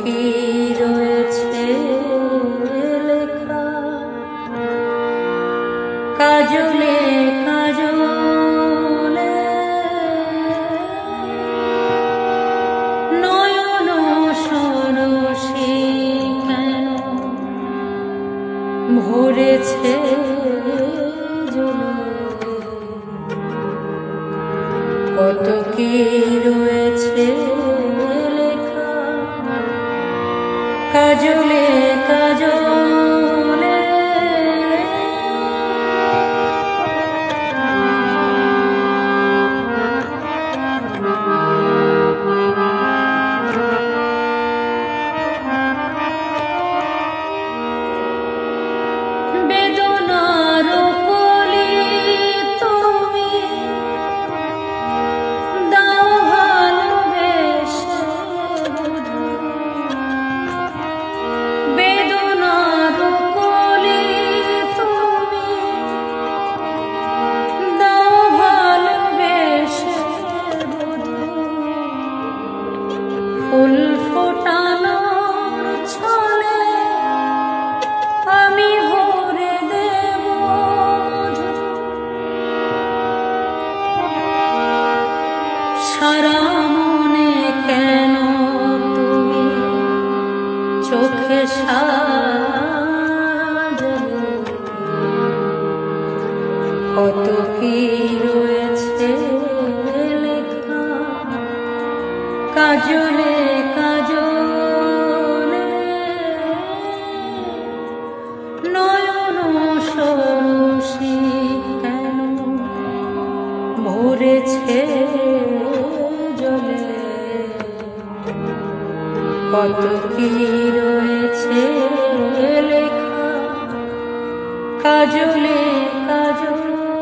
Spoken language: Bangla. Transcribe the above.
কি রয়েছে লেখা কাজলে কাজলে নয়ন সরসী কেন ভরেছে কত কি রয়েছে লেখা কাজলে কাজলে বেদনার কলি তুমি দাও ভালোবেসে বেদনার কলি তুমি দাও ভালোবেসে ফুল ফোটানোর ছলে আমি ভরে দেব সারা মনে কেন তুমি চোখে সাজালে কত কি রয়েছে লেখা কাজলে কাজলে নয়ন সরসী কেন ভরেছে জলে কত কি রয়েছে লেখা কাজলে কাজলে।